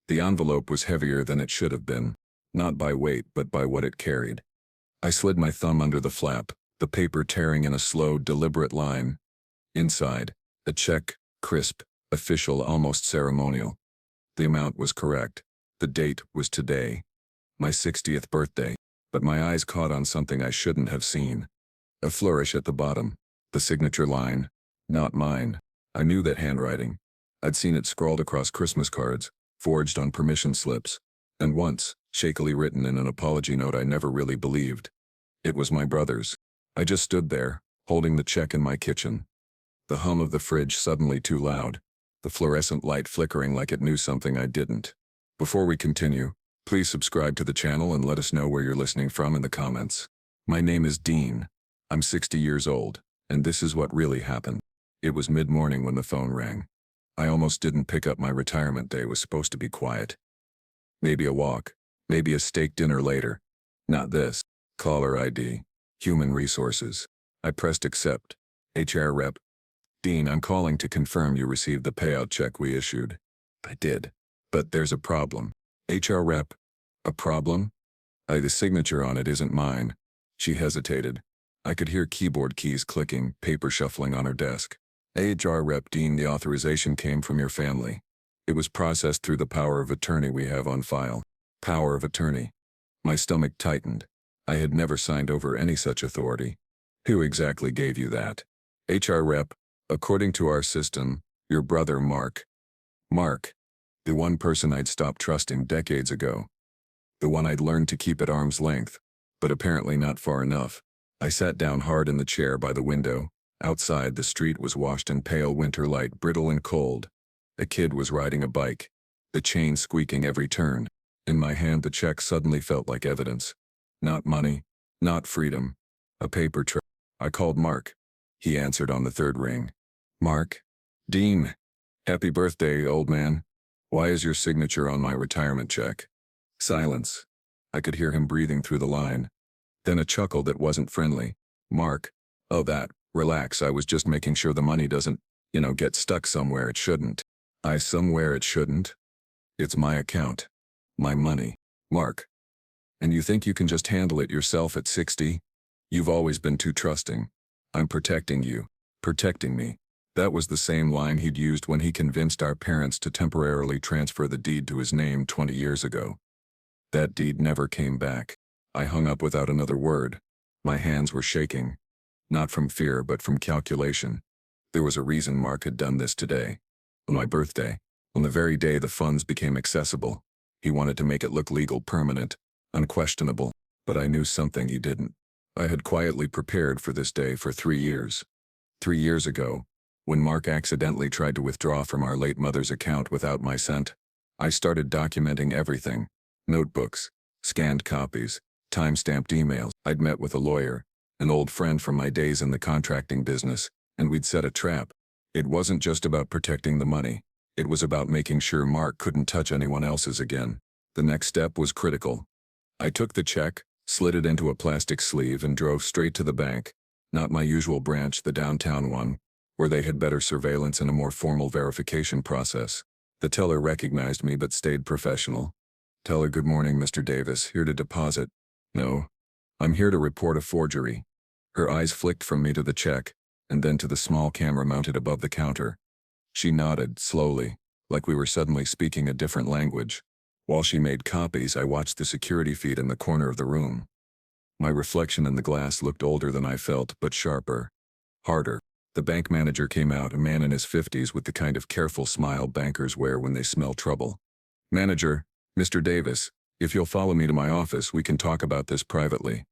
The envelope was heavier than it should have been, not by weight but by what it carried. I slid my thumb under the flap, the paper tearing in a slow, deliberate line. Inside, a check, crisp, official, almost ceremonial. The amount was correct. The date was today, my 60th birthday, but my eyes caught on something I shouldn't have seen. A flourish at the bottom, the signature line, "Not mine." I knew that handwriting. I'd seen it scrawled across Christmas cards, forged on permission slips, and once, shakily written in an apology note I never really believed. It was my brother's. I just stood there, holding the check in my kitchen. The hum of the fridge suddenly too loud, the fluorescent light flickering like it knew something I didn't. Before we continue, please subscribe to the channel and let us know where you're listening from in the comments. My name is Dean. I'm 60 years old, and this is what really happened. It was mid-morning when the phone rang. I almost didn't pick up. My retirement day was supposed to be quiet. Maybe a walk, maybe a steak dinner later. Not this. Caller ID. Human Resources. I pressed accept. HR rep. Dean, I'm calling to confirm you received the payout check we issued. I did. But there's a problem. HR rep. A problem? The signature on it isn't mine. She hesitated. I could hear keyboard keys clicking, paper shuffling on her desk. HR rep. Dean, the authorization came from your family. It was processed through the power of attorney we have on file. Power of attorney. My stomach tightened. I had never signed over any such authority. Who exactly gave you that? HR rep. According to our system, your brother Mark. Mark. The one person I'd stopped trusting decades ago. The one I'd learned to keep at arm's length, but apparently not far enough. I sat down hard in the chair by the window. Outside, the street was washed in pale winter light, brittle and cold. A kid was riding a bike, the chain squeaking every turn. In my hand, the check suddenly felt like evidence. Not money, not freedom. A paper trail. I called Mark. He answered on the third ring. Mark? Dean. Happy birthday, old man. Why is your signature on my retirement check? Silence. I could hear him breathing through the line. Then a chuckle that wasn't friendly. Mark. Oh, that. Relax, I was just making sure the money doesn't, get stuck somewhere it shouldn't. Somewhere it shouldn't? It's my account. My money. Mark. And you think you can just handle it yourself at 60? You've always been too trusting. I'm protecting you. Protecting me. That was the same line he'd used when he convinced our parents to temporarily transfer the deed to his name 20 years ago. That deed never came back. I hung up without another word. My hands were shaking. Not from fear, but from calculation. There was a reason Mark had done this today. On my birthday. On the very day the funds became accessible. He wanted to make it look legal, permanent, unquestionable. But I knew something he didn't. I had quietly prepared for this day for 3 years. 3 years ago, when Mark accidentally tried to withdraw from our late mother's account without my consent, I started documenting everything. Notebooks, scanned copies, time-stamped emails. I'd met with a lawyer, an old friend from my days in the contracting business, and we'd set a trap. It wasn't just about protecting the money. It was about making sure Mark couldn't touch anyone else's again. The next step was critical. I took the check, slid it into a plastic sleeve, and drove straight to the bank. Not my usual branch, the downtown one, where they had better surveillance and a more formal verification process. The teller recognized me but stayed professional. Teller, good morning, Mr. Davis, here to deposit. No. I'm here to report a forgery. Her eyes flicked from me to the check, and then to the small camera mounted above the counter. She nodded, slowly, like we were suddenly speaking a different language. While she made copies, I watched the security feed in the corner of the room. My reflection in the glass looked older than I felt, but sharper. Harder. The bank manager came out, a man in his 50s with the kind of careful smile bankers wear when they smell trouble. Manager, Mr. Davis, if you'll follow me to my office, we can talk about this privately.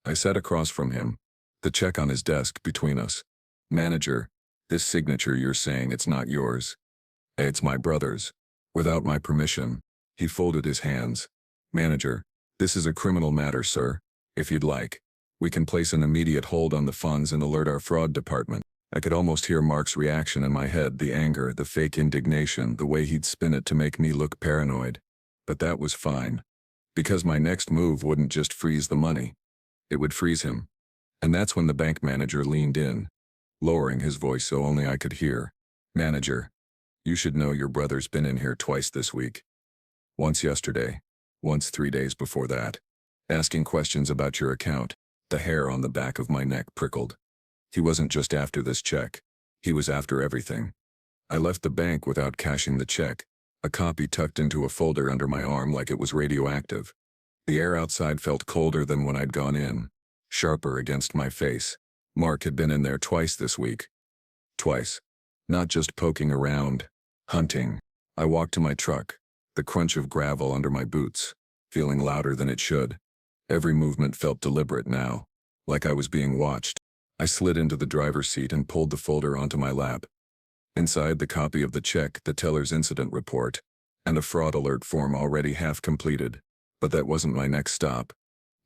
I sat across from him, the check on his desk between us. Manager, this signature, you're saying it's not yours. It's my brother's. Without my permission. He folded his hands. Manager, this is a criminal matter, sir. If you'd like, we can place an immediate hold on the funds and alert our fraud department. I could almost hear Mark's reaction in my head, the anger, the fake indignation, the way he'd spin it to make me look paranoid. But that was fine. Because my next move wouldn't just freeze the money. It would freeze him. And that's when the bank manager leaned in, lowering his voice so only I could hear. Manager, you should know your brother's been in here twice this week. Once yesterday. Once 3 days before that. Asking questions about your account. The hair on the back of my neck prickled. He wasn't just after this check. He was after everything. I left the bank without cashing the check, a copy tucked into a folder under my arm like it was radioactive. The air outside felt colder than when I'd gone in, sharper against my face. Mark had been in there twice this week. Twice. Not just poking around, hunting. I walked to my truck, the crunch of gravel under my boots, feeling louder than it should. Every movement felt deliberate now, like I was being watched. I slid into the driver's seat and pulled the folder onto my lap. Inside, the copy of the check, the teller's incident report, and a fraud alert form already half completed. But that wasn't my next stop.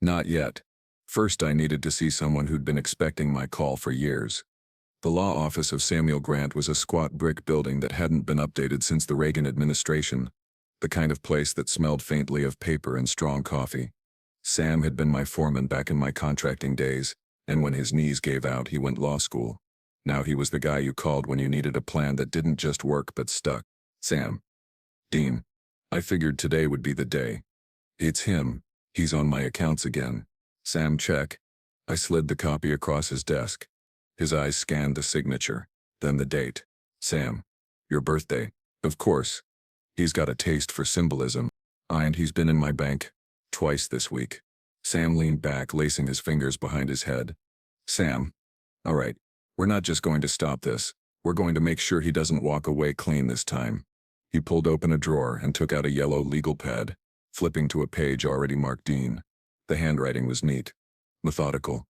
Not yet. First, I needed to see someone who'd been expecting my call for years. The law office of Samuel Grant was a squat brick building that hadn't been updated since the Reagan administration, the kind of place that smelled faintly of paper and strong coffee. Sam had been my foreman back in my contracting days, and when his knees gave out, he went law school. Now he was the guy you called when you needed a plan that didn't just work but stuck. Sam. Dean. I figured today would be the day. It's him. He's on my accounts again. Sam, check. I slid the copy across his desk. His eyes scanned the signature, then the date. Sam. Your birthday. Of course. He's got a taste for symbolism. And he's been in my bank twice this week. Sam leaned back, lacing his fingers behind his head. Sam. All right. We're not just going to stop this. We're going to make sure he doesn't walk away clean this time. He pulled open a drawer and took out a yellow legal pad, flipping to a page already marked Dean. The handwriting was neat. Methodical.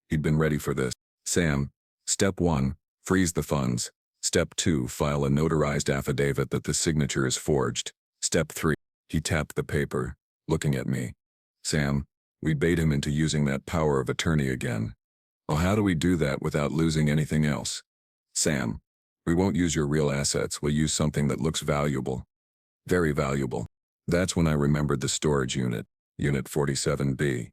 He'd been ready for this. Sam. Step 1. Freeze the funds. Step 2. File a notarized affidavit that the signature is forged. Step 3. He tapped the paper, looking at me. Sam. We bait him into using that power of attorney again. Well, how do we do that without losing anything else? Sam. We won't use your real assets. We'll use something that looks valuable. Very valuable. That's when I remembered the storage unit, Unit 47B.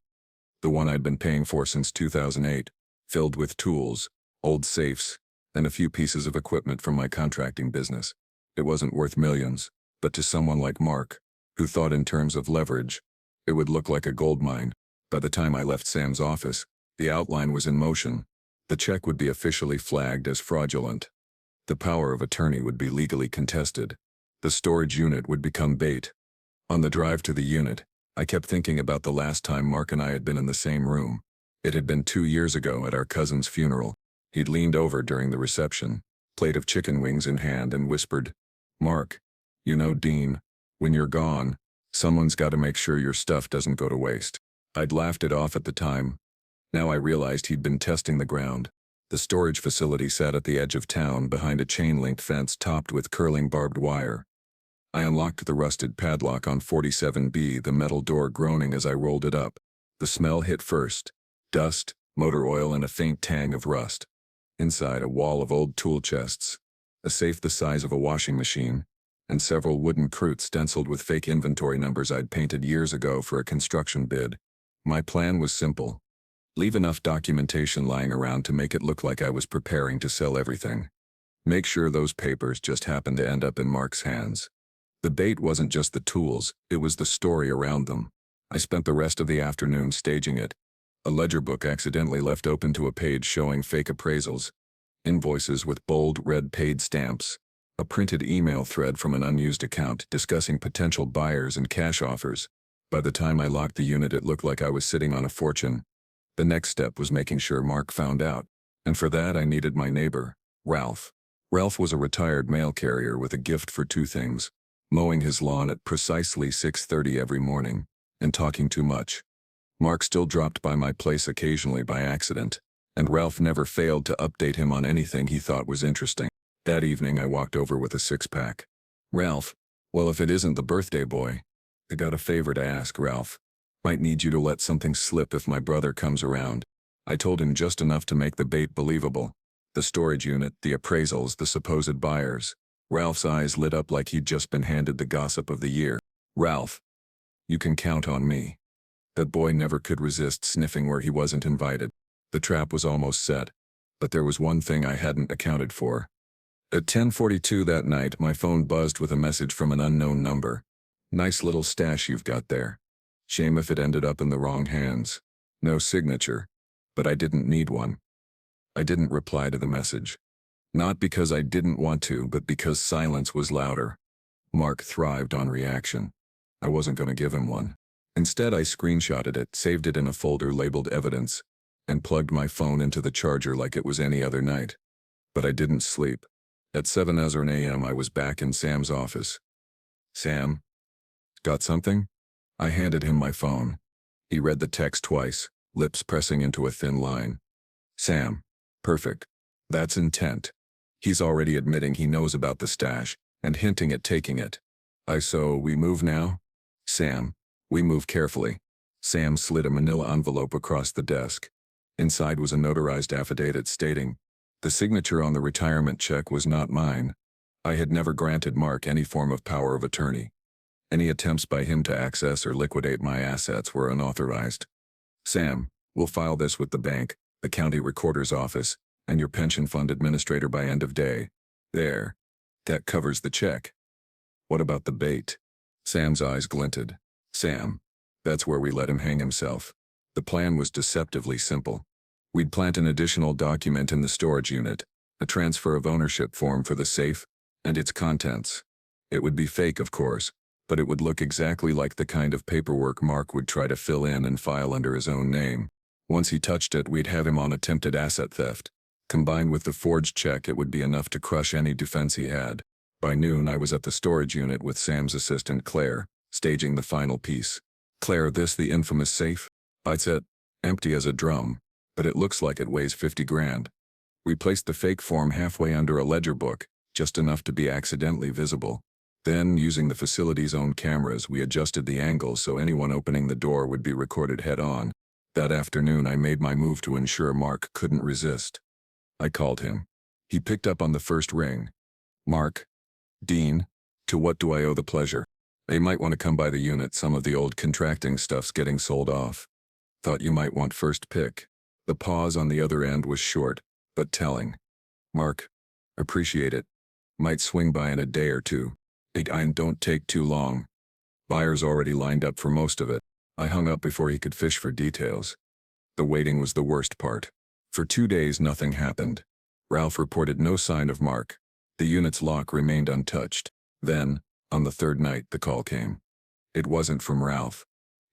The one I'd been paying for since 2008, filled with tools, old safes, and a few pieces of equipment from my contracting business. It wasn't worth millions, but to someone like Mark, who thought in terms of leverage, it would look like a gold mine. By the time I left Sam's office, the outline was in motion. The check would be officially flagged as fraudulent. The power of attorney would be legally contested. The storage unit would become bait. On the drive to the unit, I kept thinking about the last time Mark and I had been in the same room. It had been 2 years ago at our cousin's funeral. He'd leaned over during the reception, plate of chicken wings in hand, and whispered, Mark, you know, Dean, when you're gone, someone's got to make sure your stuff doesn't go to waste. I'd laughed it off at the time. Now I realized he'd been testing the ground. The storage facility sat at the edge of town behind a chain-link fence topped with curling barbed wire. I unlocked the rusted padlock on 47B, the metal door groaning as I rolled it up. The smell hit first. Dust, motor oil, and a faint tang of rust. Inside, a wall of old tool chests, a safe the size of a washing machine, and several wooden cruets stenciled with fake inventory numbers I'd painted years ago for a construction bid. My plan was simple. Leave enough documentation lying around to make it look like I was preparing to sell everything. Make sure those papers just happened to end up in Mark's hands. The bait wasn't just the tools, it was the story around them. I spent the rest of the afternoon staging it. A ledger book accidentally left open to a page showing fake appraisals, invoices with bold red paid stamps, a printed email thread from an unused account discussing potential buyers and cash offers. By the time I locked the unit, it looked like I was sitting on a fortune. The next step was making sure Mark found out, and for that I needed my neighbor, Ralph. Ralph was a retired mail carrier with a gift for two things: mowing his lawn at precisely 6:30 every morning, and talking too much. Mark still dropped by my place occasionally by accident, and Ralph never failed to update him on anything he thought was interesting. That evening I walked over with a six-pack. Ralph, well, if it isn't the birthday boy, I got a favor to ask, Ralph. Might need you to let something slip if my brother comes around. I told him just enough to make the bait believable. The storage unit, the appraisals, the supposed buyers. Ralph's eyes lit up like he'd just been handed the gossip of the year. Ralph, you can count on me. That boy never could resist sniffing where he wasn't invited. The trap was almost set. But there was one thing I hadn't accounted for. At 10:42 that night, my phone buzzed with a message from an unknown number. Nice little stash you've got there. Shame if it ended up in the wrong hands. No signature. But I didn't need one. I didn't reply to the message. Not because I didn't want to, but because silence was louder. Mark thrived on reaction. I wasn't going to give him one. Instead, I screenshotted it, saved it in a folder labeled evidence, and plugged my phone into the charger like it was any other night. But I didn't sleep. At 7 a.m. I was back in Sam's office. Sam? Got something? I handed him my phone. He read the text twice, lips pressing into a thin line. Sam. Perfect. That's intent. He's already admitting he knows about the stash, and hinting at taking it. So we move now? Sam. We move carefully. Sam slid a manila envelope across the desk. Inside was a notarized affidavit stating, the signature on the retirement check was not mine. I had never granted Mark any form of power of attorney. Any attempts by him to access or liquidate my assets were unauthorized. Sam, we'll file this with the bank, the county recorder's office, and your pension fund administrator by end of day. There. That covers the check. What about the bait? Sam's eyes glinted. Sam. That's where we let him hang himself. The plan was deceptively simple. We'd plant an additional document in the storage unit, a transfer of ownership form for the safe, and its contents. It would be fake, of course, but it would look exactly like the kind of paperwork Mark would try to fill in and file under his own name. Once he touched it, we'd have him on attempted asset theft. Combined with the forged check, it would be enough to crush any defense he had. By noon, I was at the storage unit with Sam's assistant, Claire, staging the final piece. Claire, this the infamous safe? I said, empty as a drum, but it looks like it weighs 50 grand. We placed the fake form halfway under a ledger book, just enough to be accidentally visible. Then, using the facility's own cameras, we adjusted the angle so anyone opening the door would be recorded head-on. That afternoon, I made my move to ensure Mark couldn't resist. I called him. He picked up on the first ring. Mark. Dean. To what do I owe the pleasure? They might want to come by the unit, some of the old contracting stuff's getting sold off. Thought you might want first pick. The pause on the other end was short, but telling. Mark. Appreciate it. Might swing by in a day or two. Don't take too long. Buyers already lined up for most of it. I hung up before he could fish for details. The waiting was the worst part. For 2 days nothing happened. Ralph reported no sign of Mark. The unit's lock remained untouched. Then, on the third night, the call came. It wasn't from Ralph.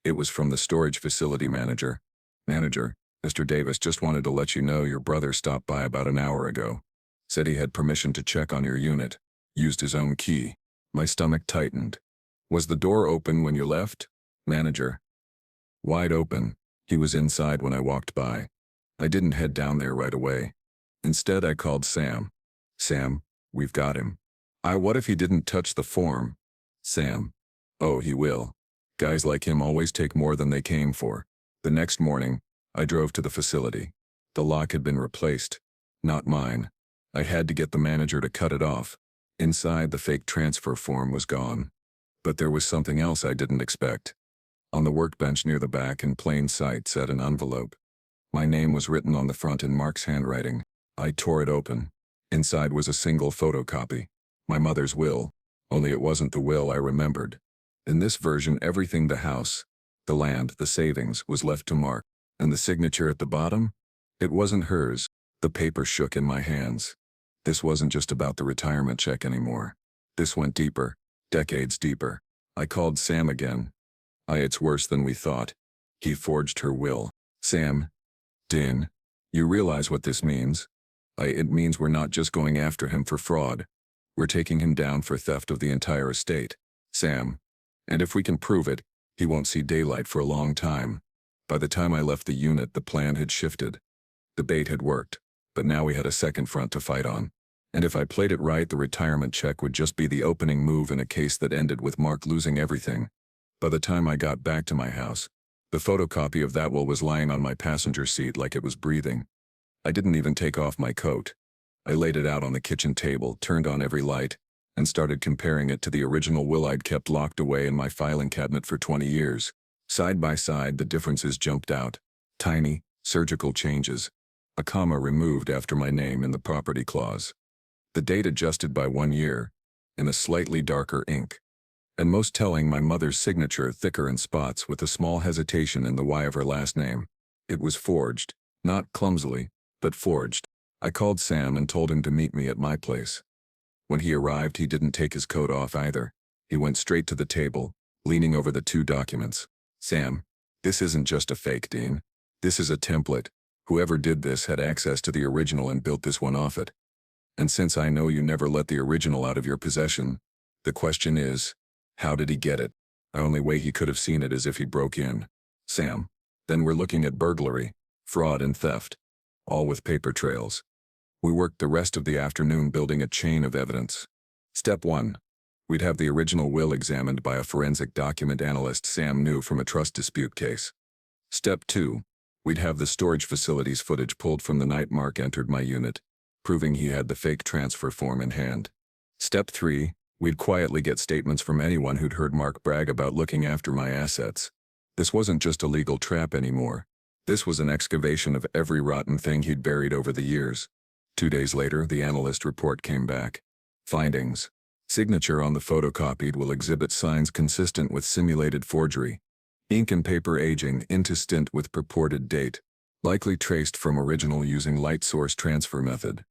It was from the storage facility manager. Manager, Mr. Davis just wanted to let you know your brother stopped by about an hour ago. Said he had permission to check on your unit. Used his own key. My stomach tightened. Was the door open when you left? Manager. Wide open. He was inside when I walked by. I didn't head down there right away. Instead, I called Sam. Sam, we've got him. What if he didn't touch the form? Sam. Oh, he will. Guys like him always take more than they came for. The next morning, I drove to the facility. The lock had been replaced. Not mine. I had to get the manager to cut it off. Inside, the fake transfer form was gone. But there was something else I didn't expect. On the workbench near the back in plain sight sat an envelope. My name was written on the front in Mark's handwriting. I tore it open. Inside was a single photocopy. My mother's will, only it wasn't the will I remembered. In this version, everything, the house, the land, the savings, was left to Mark. And the signature at the bottom? It wasn't hers. The paper shook in my hands. This wasn't just about the retirement check anymore. This went deeper, decades deeper. I called Sam again. It's worse than we thought. He forged her will. Sam. Din. You realize what this means? It means we're not just going after him for fraud. We're taking him down for theft of the entire estate. Sam. And if we can prove it, he won't see daylight for a long time. By the time I left the unit, the plan had shifted. The bait had worked, but now we had a second front to fight on. And if I played it right, the retirement check would just be the opening move in a case that ended with Mark losing everything. By the time I got back to my house, the photocopy of that will was lying on my passenger seat like it was breathing. I didn't even take off my coat. I laid it out on the kitchen table, turned on every light, and started comparing it to the original will I'd kept locked away in my filing cabinet for 20 years. Side by side, the differences jumped out. Tiny, surgical changes. A comma removed after my name in the property clause. The date adjusted by 1 year, in a slightly darker ink. And most telling, my mother's signature thicker in spots with a small hesitation in the Y of her last name. It was forged, not clumsily, but forged. I called Sam and told him to meet me at my place. When he arrived, he didn't take his coat off either. He went straight to the table, leaning over the 2 documents. Sam, this isn't just a fake, Dean. This is a template. Whoever did this had access to the original and built this one off it. And since I know you never let the original out of your possession, the question is, how did he get it? The only way he could have seen it is if he broke in. Sam, then we're looking at burglary, fraud and theft, all with paper trails. We worked the rest of the afternoon building a chain of evidence. Step 1. We'd have the original will examined by a forensic document analyst Sam knew from a trust dispute case. Step 2. We'd have the storage facilities footage pulled from the night Mark entered my unit, proving he had the fake transfer form in hand. Step 3. We'd quietly get statements from anyone who'd heard Mark brag about looking after my assets. This wasn't just a legal trap anymore. This was an excavation of every rotten thing he'd buried over the years. 2 days later, the analyst report came back. Findings. Signature on the photocopied will exhibit signs consistent with simulated forgery. Ink and paper aging intestinent with purported date. Likely traced from original using light source transfer method.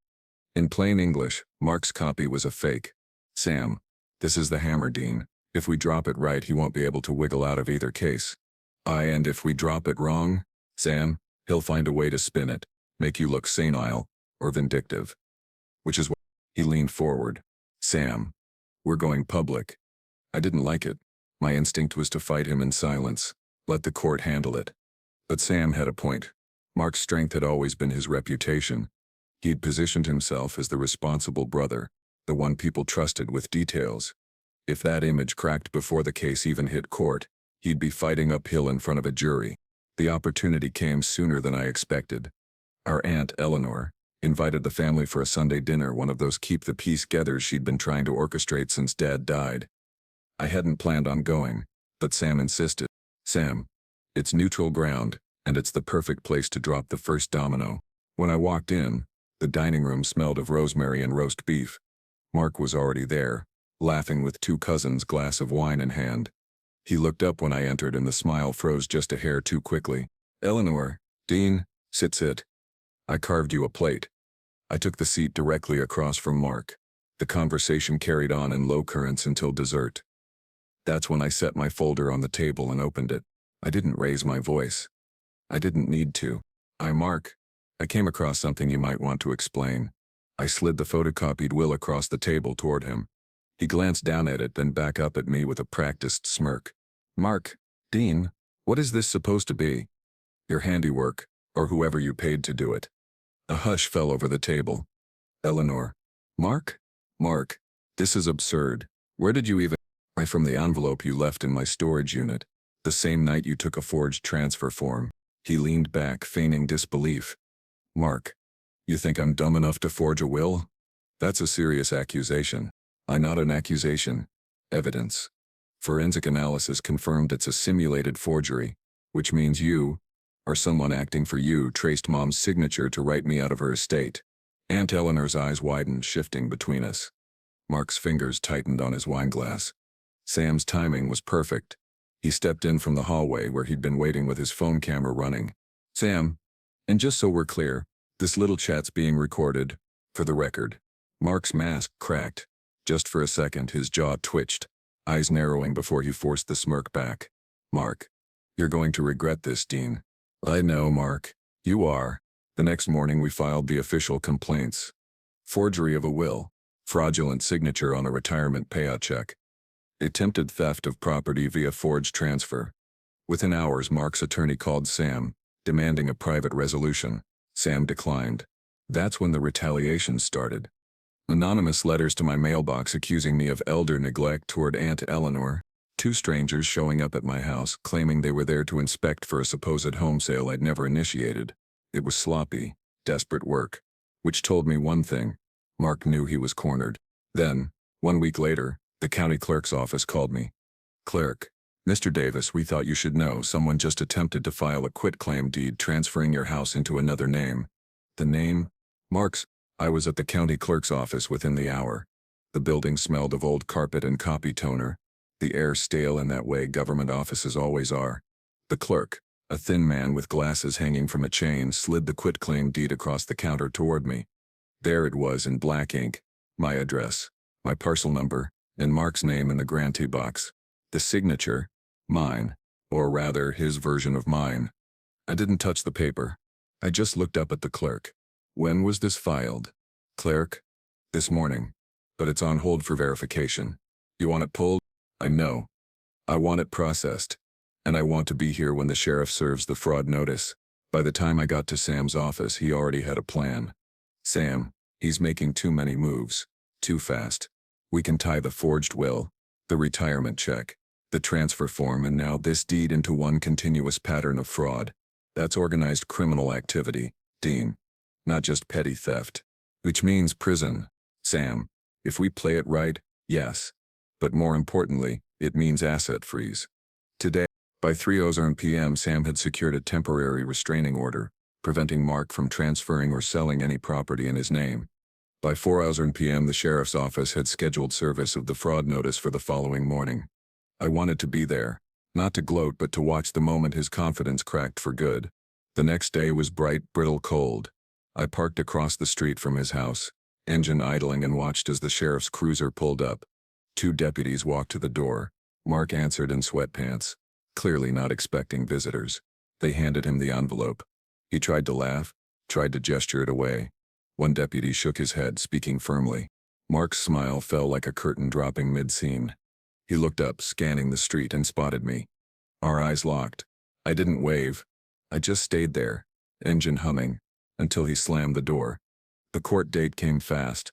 In plain English, Mark's copy was a fake. Sam, this is the hammer, Dean. If we drop it right, he won't be able to wiggle out of either case. And if we drop it wrong, Sam, he'll find a way to spin it, make you look senile or vindictive. Which is why he leaned forward. Sam, we're going public. I didn't like it. My instinct was to fight him in silence, let the court handle it. But Sam had a point. Mark's strength had always been his reputation. He'd positioned himself as the responsible brother, the one people trusted with details. If that image cracked before the case even hit court, he'd be fighting uphill in front of a jury. The opportunity came sooner than I expected. Our Aunt Eleanor invited the family for a Sunday dinner, one of those keep-the-peace-gethers she'd been trying to orchestrate since Dad died. I hadn't planned on going, but Sam insisted. Sam, it's neutral ground, and it's the perfect place to drop the first domino. When I walked in, the dining room smelled of rosemary and roast beef. Mark was already there, laughing with 2 cousins, glass of wine in hand. He looked up when I entered and the smile froze just a hair too quickly. Eleanor, Dean, sit. I carved you a plate. I took the seat directly across from Mark. The conversation carried on in low currents until dessert. That's when I set my folder on the table and opened it. I didn't raise my voice. I didn't need to. Mark, I came across something you might want to explain. I slid the photocopied will across the table toward him. He glanced down at it, then back up at me with a practiced smirk. Mark, Dean, what is this supposed to be? Your handiwork, or whoever you paid to do it. A hush fell over the table. Eleanor. Mark, this is absurd. Where did you even— Right from the envelope you left in my storage unit, the same night you took a forged transfer form. He leaned back, feigning disbelief. Mark, you think I'm dumb enough to forge a will? That's a serious accusation. Not an accusation. Evidence. Forensic analysis confirmed it's a simulated forgery, which means you, or someone acting for you, traced Mom's signature to write me out of her estate. Aunt Eleanor's eyes widened, shifting between us. Mark's fingers tightened on his wineglass. Sam's timing was perfect. He stepped in from the hallway where he'd been waiting with his phone camera running. Sam, and just so we're clear, this little chat's being recorded, for the record. Mark's mask cracked. Just for a second, his jaw twitched, eyes narrowing before he forced the smirk back. Mark, you're going to regret this, Dean. I know, Mark. You are. The next morning we filed the official complaints. Forgery of a will, fraudulent signature on a retirement payout check, attempted theft of property via forged transfer. Within hours, Mark's attorney called Sam, demanding a private resolution. Sam declined. That's when the retaliation started. Anonymous letters to my mailbox accusing me of elder neglect toward Aunt Eleanor. 2 strangers showing up at my house, claiming they were there to inspect for a supposed home sale I'd never initiated. It was sloppy, desperate work. Which told me one thing. Mark knew he was cornered. Then, 1 week later, the county clerk's office called me. Clerk, Mr. Davis, we thought you should know someone just attempted to file a quitclaim deed transferring your house into another name. The name? Mark's. I was at the county clerk's office within the hour. The building smelled of old carpet and copy toner. The air stale in that way government offices always are. The clerk, a thin man with glasses hanging from a chain, slid the quitclaim deed across the counter toward me. There it was in black ink, my address, my parcel number, and Mark's name in the grantee box. The signature, mine, or rather his version of mine. I didn't touch the paper. I just looked up at the clerk. When was this filed? Clerk? This morning. But it's on hold for verification. You want it pulled? I know. I want it processed. And I want to be here when the sheriff serves the fraud notice. By the time I got to Sam's office, he already had a plan. Sam, he's making too many moves. Too fast. We can tie the forged will, the retirement check, the transfer form, and now this deed into one continuous pattern of fraud. That's organized criminal activity, Dean. Not just petty theft. Which means prison. Sam, if we play it right, yes. But more importantly, it means asset freeze. Today, by 3:00 p.m., Sam had secured a temporary restraining order, preventing Mark from transferring or selling any property in his name. By 4:00 p.m., the sheriff's office had scheduled service of the fraud notice for the following morning. I wanted to be there, not to gloat but to watch the moment his confidence cracked for good. The next day was bright, brittle cold. I parked across the street from his house, engine idling, and watched as the sheriff's cruiser pulled up. 2 deputies walked to the door. Mark answered in sweatpants, clearly not expecting visitors. They handed him the envelope. He tried to laugh, tried to gesture it away. One deputy shook his head, speaking firmly. Mark's smile fell like a curtain dropping mid-scene. He looked up, scanning the street, and spotted me. Our eyes locked. I didn't wave. I just stayed there, engine humming, until he slammed the door. The court date came fast.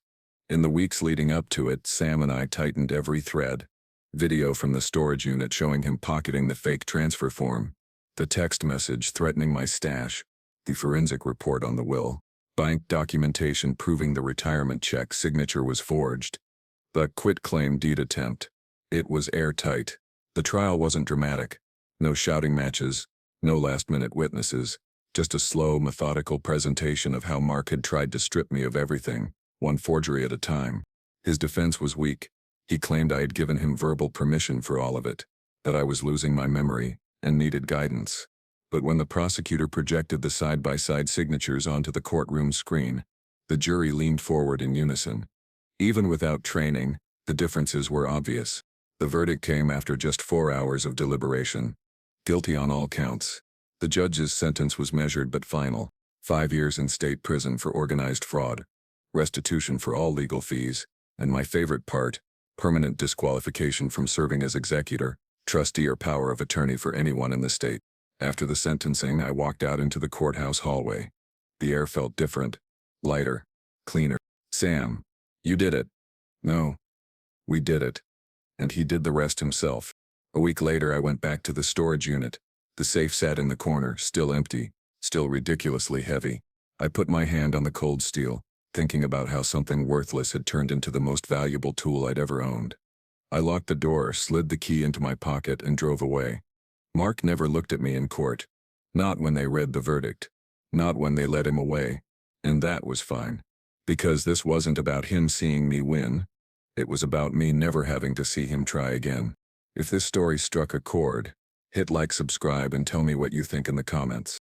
In the weeks leading up to it, Sam and I tightened every thread. Video from the storage unit showing him pocketing the fake transfer form. The text message threatening my stash. The forensic report on the will. Bank documentation proving the retirement check signature was forged. The quitclaim deed attempt. It was airtight. The trial wasn't dramatic. No shouting matches. No last-minute witnesses. Just a slow, methodical presentation of how Mark had tried to strip me of everything, one forgery at a time. His defense was weak. He claimed I had given him verbal permission for all of it, that I was losing my memory and needed guidance. But when the prosecutor projected the side-by-side signatures onto the courtroom screen, the jury leaned forward in unison. Even without training, the differences were obvious. The verdict came after just 4 hours of deliberation. Guilty on all counts. The judge's sentence was measured but final. 5 years in state prison for organized fraud, restitution for all legal fees, and my favorite part, permanent disqualification from serving as executor, trustee, or power of attorney for anyone in the state. After the sentencing, I walked out into the courthouse hallway. The air felt different, lighter, cleaner. Sam, you did it. No, we did it. And he did the rest himself. A week later, I went back to the storage unit. The safe sat in the corner, still empty, still ridiculously heavy. I put my hand on the cold steel, thinking about how something worthless had turned into the most valuable tool I'd ever owned. I locked the door, slid the key into my pocket, and drove away. Mark never looked at me in court. Not when they read the verdict. Not when they led him away. And that was fine. Because this wasn't about him seeing me win. It was about me never having to see him try again. If this story struck a chord, hit like, subscribe, and tell me what you think in the comments.